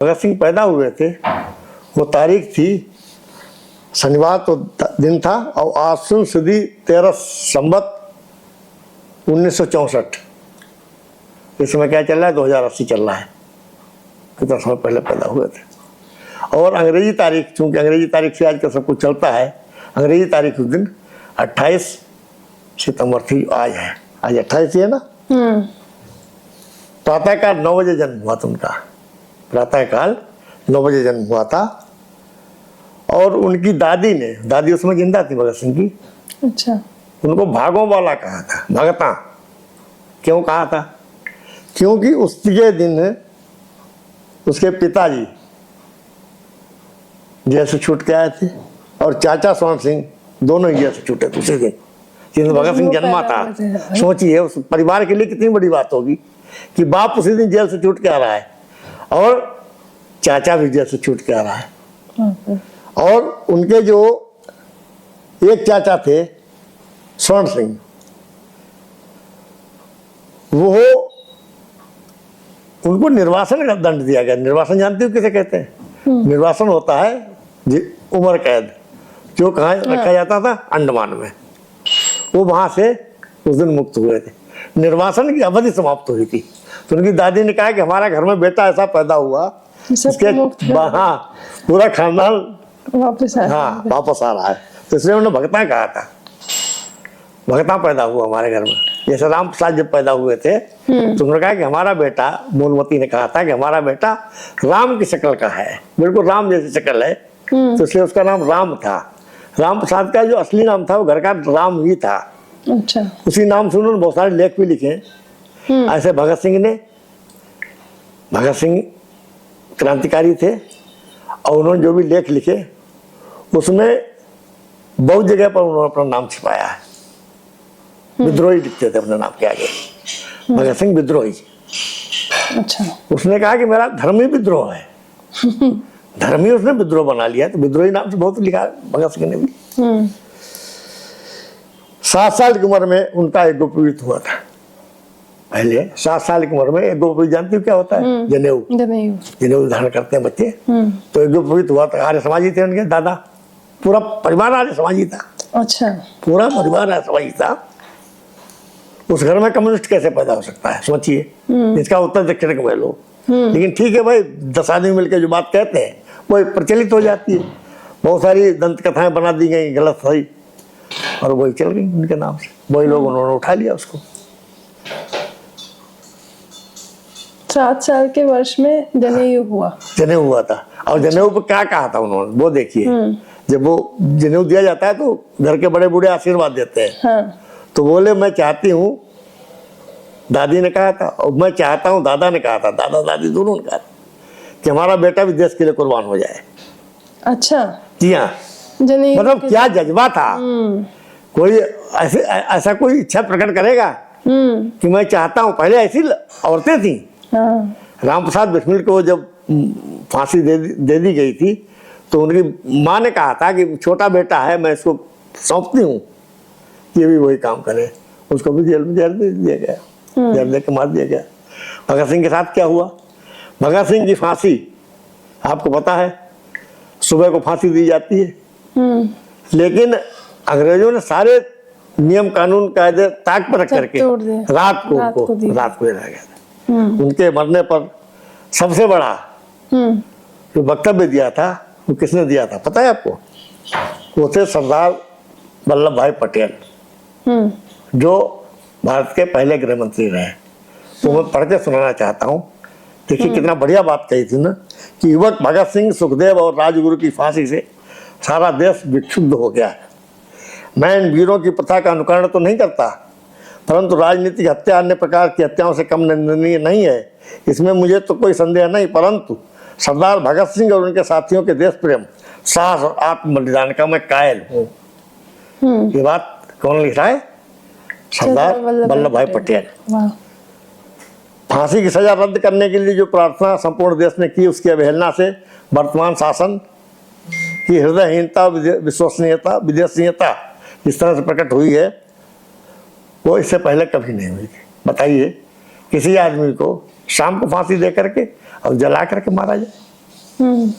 भगत सिंह पैदा हुए थे वो तारीख थी शनिवार तो दिन था और आश्विन सुदी 13 संवत 1964। इस समय क्या चल रहा है 2080 चल रहा है, कितना समय पहले पैदा हुए थे। और अंग्रेजी तारीख, चूंकि अंग्रेजी तारीख से आज का सब कुछ चलता है, अंग्रेजी तारीख उस दिन 28 सितंबर थी। आज है, आज 28 है ना। प्रातःकाल 9 बजे जन्म हुआ था उनका, प्रातःकाल 9 बजे जन्म हुआ था। और उनकी दादी ने, दादी उसमें जिंदा थी भगत सिंह की, अच्छा, उनको भागों वाला कहा था, भगता। क्यों कहा था? क्योंकि उसके दिन उसके पिताजी जेल से छूट के आए थे और चाचा स्वर्ण सिंह दोनों ही जेल से छूटे थे उसी दिन जिस दिन भगत सिंह जन्मा था। सोचिए उस परिवार के लिए कितनी बड़ी बात होगी कि बाप उसी दिन जेल से छूट के आ रहा है और चाचा भी जेल से छूट के आ रहा है। और उनके जो एक चाचा थे स्वर्ण सिंह, वो उनको निर्वासन का दंड दिया गया। निर्वासन जानती हो किसे कहते हैं? निर्वासन होता है उम्र कैद, जो कहाँ रखा जाता था, अंडमान में। वो वहां से उस दिन मुक्त हुए थे, निर्वासन की अवधि समाप्त हुई थी। तो उनकी दादी ने कहा कि हमारा घर में बेटा ऐसा पैदा हुआ इसके हाँ पूरा खानदान वापस आ रहा है। तो इसलिए उन्होंने भगता कहा था, भगता पैदा हुआ हमारे घर में। जैसे राम प्रसाद जब पैदा हुए थे तो उन्होंने कहा कि हमारा बेटा, मूलमती ने कहा था कि हमारा बेटा राम की शक्ल का है, बिल्कुल राम जैसी शक्ल है। तो इसलिए उसका नाम राम था। राम प्रसाद का जो असली नाम था वो घर का राम ही था। अच्छा, उसी नाम से उन्होंने बहुत सारे लेख भी लिखे। ऐसे भगत सिंह क्रांतिकारी थे और उन्होंने जो भी लेख लिखे उसमें बहुत जगह पर उन्होंने अपना नाम छिपाया है। विद्रोही लिखते थे अपने नाम के आगे, भगत सिंह विद्रोही। अच्छा, उसने कहा कि मेरा धर्म ही विद्रोह है। धर्म ही उसने विद्रोह बना लिया, तो विद्रोही नाम से बहुत लिखा भगत सिंह ने भी। 7 साल की उम्र में उनका यज्ञोपवीत हुआ था। पहले 7 साल की उम्र में यज्ञोपवीत जानती हो क्या होता है? जनेऊ धारण करते हैं बच्चे। तो यज्ञोपवीत हुआ था। आर्य समाजी थे उनके दादा, पूरा परिवार आर्य समाजी था। अच्छा, पूरा परिवार आर्य समाजी था। उस घर में कम्युनिस्ट कैसे पैदा हो सकता है, सोचिए। इसका उत्तर दक्षिण को लो। लेकिन ठीक है भाई, 10 आदमी मिलकर जो बात कहते हैं वो प्रचलित हो जाती है। बहुत सारी दंत कथाएं बना दी गई गलत सही, और वही चल गई उनके नाम से। वही लोग उन्होंने उठा लिया उसको। 7 साल के वर्ष में जनेऊ हुआ था। और जनेऊ पर क्या कहा था उन्होंने, वो देखिए। जब वो जनेऊ दिया जाता है तो घर के बड़े बूढ़े आशीर्वाद देते हैं। हाँ। तो बोले मैं चाहती हूँ, दादी ने कहा था, और मैं चाहता हूँ, दादा ने कहा था, दादा दादी दोनों ने कहा था कि हमारा बेटा भी देश के लिए कुर्बान हो जाए। अच्छा, जी हाँ। मतलब क्या जज्बा था। कोई ऐसा कोई इच्छा प्रकट करेगा कि मैं चाहता हूँ। पहले ऐसी औरतें थी। हाँ। राम प्रसाद बिस्मिल को जब फांसी दे दी गई थी तो उनकी माँ ने कहा था कि छोटा बेटा है, मैं इसको सौंपती हूँ, ये भी वही काम करे। उसको भी जेल दे दिया गया, जेल दे के मार दिया गया। भगत सिंह के साथ क्या हुआ? भगत सिंह की फांसी आपको पता है, सुबह को फांसी दी जाती है। लेकिन अंग्रेजों ने सारे नियम कानून कायदे ताक पर रख करके रात को दे दिया गया। उनके मरने पर सबसे बड़ा जो वक्तव्य दिया था वो किसने दिया था पता है आपको? वो थे सरदार वल्लभ भाई पटेल, जो भारत के पहले गृह मंत्री रहे। तो मैं पढ़ के सुनाना चाहता हूँ। देखिए कितना बढ़िया बात कही थी ना कि युवक भगत सिंह, सुखदेव और राजगुरु की फांसी से सारा देश विक्षुब्ध हो गया है। मैं इन वीरों की प्रथा का अनुकरण तो नहीं करता, परंतु राजनीतिक हत्या अन्य प्रकार की हत्याओं से कम निंदनीय नहीं है, इसमें मुझे तो कोई संदेह नहीं। परंतु सरदार भगत सिंह और उनके साथियों के देश प्रेम, साहस और आत्म बलिदान का मैं कायल हूँ। ये बात कौन लिख रहा है? सरदार वल्लभ भाई पटेल। फांसी की सजा रद्द करने के लिए जो प्रार्थना संपूर्ण देश ने की, उसकी अवहेलना से वर्तमान शासन की हृदयहीनता, विश्वसनीयता, विदेशीयता जिस तरह से प्रकट हुई है वो इससे पहले कभी नहीं हुई थी। बताइए, किसी आदमी को शाम को फांसी दे करके और जला करके मारा जाए। हम्म